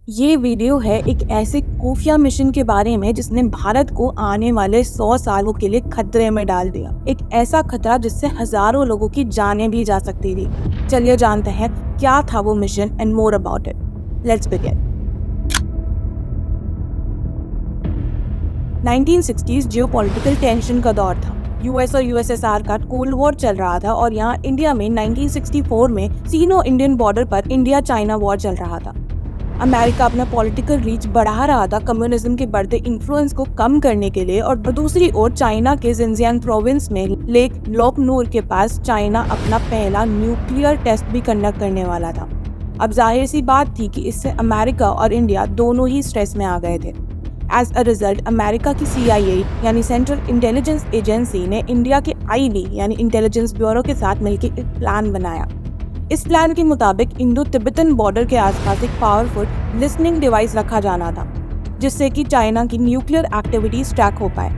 ये वीडियो है एक ऐसे खुफिया मिशन के बारे में जिसने भारत को आने वाले 100 सालों के लिए खतरे में डाल दिया। एक ऐसा खतरा जिससे हजारों लोगों की जानें भी जा सकती थी। चलिए जानते हैं क्या था वो mission and more about it. Let's begin. 1960s geopolitical tension का दौर था। यूएस और यूएसएसआर का कोल्ड वॉर चल रहा था और यहाँ इंडिया में 1964 में सीनो इंडियन बॉर्डर पर इंडिया चाइना वॉर चल रहा था। अमेरिका अपना पॉलिटिकल रीच बढ़ा रहा था कम्युनिज्म के बढ़ते इन्फ्लुएंस को कम करने के लिए, और दूसरी ओर चाइना के जिनजियांग प्रोविंस में लेक लोकनूर के पास चाइना अपना पहला न्यूक्लियर टेस्ट भी कंडक्ट करने वाला था। अब जाहिर सी बात थी कि इससे अमेरिका और इंडिया दोनों ही स्ट्रेस में आ गए थे। एज अ रिजल्ट अमेरिका की CIA यानी सेंट्रल इंटेलिजेंस एजेंसी ने इंडिया के IB यानी इंटेलिजेंस ब्यूरो के साथ मिलकर एक प्लान बनाया। इस प्लान के मुताबिक इंडो तिब्बतन बॉर्डर के आसपास एक पावरफुल लिसनिंग डिवाइस रखा जाना था जिससे कि चाइना की न्यूक्लियर एक्टिविटीज ट्रैक हो पाए।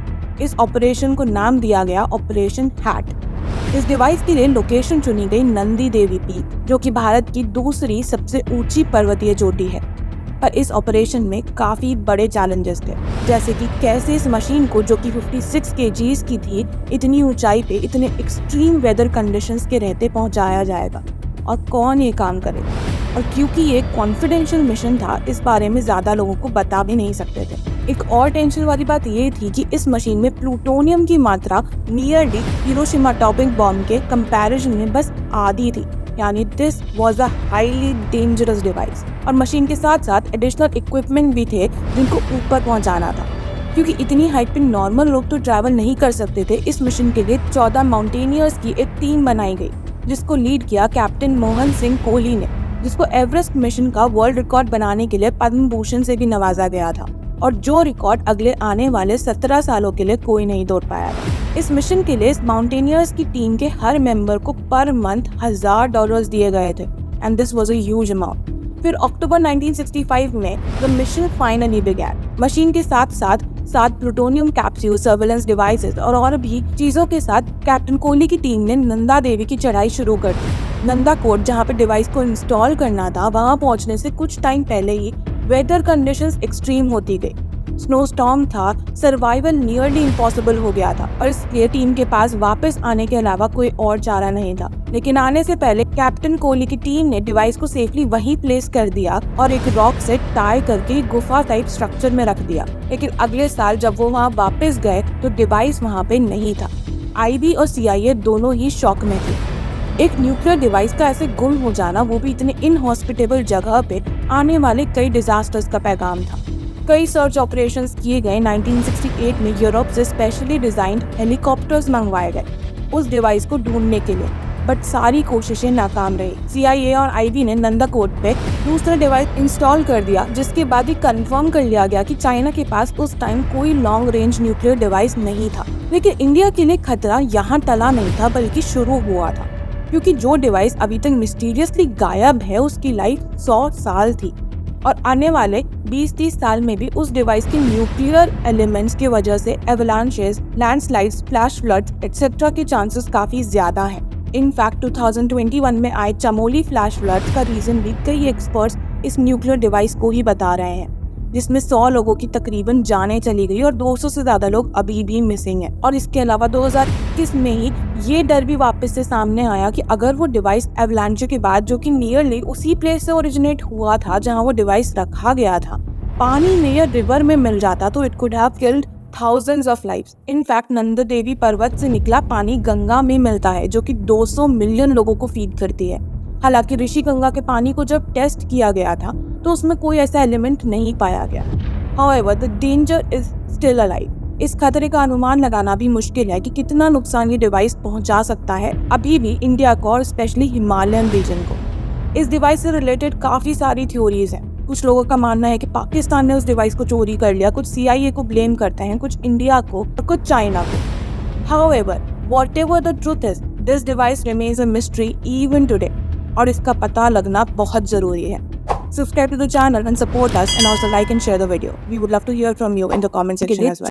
इस ऑपरेशन को नाम दिया गया ऑपरेशन हैट। इस डिवाइस के लिए लोकेशन चुनी गई नंदी देवी पीक, जो कि भारत की दूसरी सबसे ऊंची पर्वतीय चोटी है। पर इस ऑपरेशन में काफी बड़े चैलेंजेस थे, जैसे कि कैसे इस मशीन को, जो कि 56 kgs की थी, इतनी ऊंचाई पे इतने एक्सट्रीम वेदर कंडीशंस के रहते पहुंचाया जाएगा और कौन ये काम करेगा। और क्योंकि ये कॉन्फिडेंशियल मिशन था, इस बारे में ज्यादा लोगों को बता भी नहीं सकते थे। एक और टेंशन वाली बात ये थी कि इस मशीन में प्लूटोनियम की मात्रा नियरली हिरोशिमा एटॉमिक बॉम्ब के कंपैरिजन में बस आधी थी, यानी this was a highly dangerous device. और मशीन के साथ साथ एडिशनल इक्विपमेंट भी थे जिनको ऊपर पहुंचाना था। क्योंकि इतनी हाइट पे नॉर्मल लोग तो ट्रैवल नहीं कर सकते थे, इस मिशन के लिए 14 माउंटेनियर्स की एक टीम बनाई गई जिसको लीड किया कैप्टन मोहन सिंह कोहली ने, जिसको एवरेस्ट मिशन का वर्ल्ड रिकॉर्ड बनाने के लिए पद्म भूषण से भी नवाजा गया था, और जो रिकॉर्ड अगले आने वाले 17 सालों के लिए कोई नहीं तोड़ पाया था। इस मिशन के लिए इस माउंटेनियर्स की टीम के हर मेंबर को पर मंथ $1000 दिए गए थे, and this was a huge amount. फिर अक्टूबर 1965 में the mission finally began. Machine के साथ साथ 7 प्लूटोनियम कैप्सूल, सर्वेलेंस डिवाइसेस और भी चीजों के साथ कैप्टन कोहली की टीम ने नंदा देवी की चढ़ाई शुरू कर दी। नंदा कोट, जहां पे डिवाइस को इंस्टॉल करना था, वहां पहुंचने से कुछ टाइम पहले ही वेदर कंडीशंस एक्सट्रीम होती गई। स्नोस्टॉर्म था, सर्वाइवल नियरली इम्पॉसिबल हो गया था, और इसलिए टीम के पास वापस आने के अलावा कोई और चारा नहीं था। लेकिन आने से पहले कैप्टन कोहली की टीम ने डिवाइस को सेफली वहीं प्लेस कर दिया और एक रॉक से टाई करके गुफा टाइप स्ट्रक्चर में रख दिया। लेकिन अगले साल जब वो वहाँ वापस गए तो डिवाइस वहाँ पे नहीं था। IB और CIA दोनों ही शॉक में थे। एक न्यूक्लियर डिवाइस का ऐसे गुम हो जाना, वो भी इतने इनहॉस्पिटेबल जगह पे, आने वाले कई डिजास्टर्स का पैगाम था। कई सर्च ऑपरेशंस किए गए। 1968 में यूरोप से स्पेशली डिजाइंड हेलीकॉप्टर्स मंगवाए गए उस डिवाइस को ढूंढने के लिए, बट सारी कोशिशें नाकाम रही। CIA और IB ने नंदा कोट पे दूसरा डिवाइस इंस्टॉल कर दिया, जिसके बाद ही कंफर्म कर लिया गया कि चाइना के पास उस टाइम कोई लॉन्ग रेंज न्यूक्लियर डिवाइस नहीं था। लेकिन इंडिया के लिए खतरा यहाँ टला नहीं था, बल्कि शुरू हुआ था, क्योंकि जो डिवाइस अभी तक मिस्टीरियसली गायब है उसकी लाइफ 100 साल थी, और आने वाले 20-30 साल में भी उस डिवाइस के न्यूक्लियर एलिमेंट्स की वजह से avalanches, landslides, flash floods etcetera के चांसेस काफी ज्यादा हैं। इनफैक्ट 2021 में आए चमोली फ्लैश फ्लड्स का रीजन भी कई एक्सपर्ट्स इस न्यूक्लियर डिवाइस को ही बता रहे हैं, जिसमें 100 लोगों की तकरीबन जानें चली गई और 200 से ज्यादा लोग अभी भी मिसिंग हैं। और इसके अलावा 2021 में ही ये डर भी वापस से सामने आया कि अगर वो डिवाइस एवलांच के बाद, जो कि नियरली उसी प्लेस से ओरिजिनेट हुआ था जहां वो डिवाइस रखा गया था, पानी में या रिवर में मिल जाता तो it could have killed thousands of lives। In fact Nanda Devi पर्वत से निकला पानी गंगा में मिलता है, जो कि 200 मिलियन लोगों को फीड करती है। हालांकि ऋषि गंगा के पानी को जब टेस्ट किया गया था तो उसमें कोई ऐसा एलिमेंट नहीं पाया गया। However, the danger is still alive। इस खतरे का अनुमान लगाना भी मुश्किल है कि कितना नुकसान ये डिवाइस पहुंचा सकता है अभी भी इंडिया को, और स्पेशली हिमालयन रीजन को। इस डिवाइस से रिलेटेड काफी सारी थ्योरीज हैं। कुछ लोगों का मानना है कि पाकिस्तान ने उस डिवाइस को चोरी कर लिया, कुछ CIA को ब्लेम करते हैं, कुछ इंडिया को और कुछ चाइना को। However, whatever the truth is, this device remains a mystery even today, और इसका पता लगना बहुत जरूरी है। Subscribe to the channel and support us, and also like and share the video. We would love to hear from you in the comment section as well.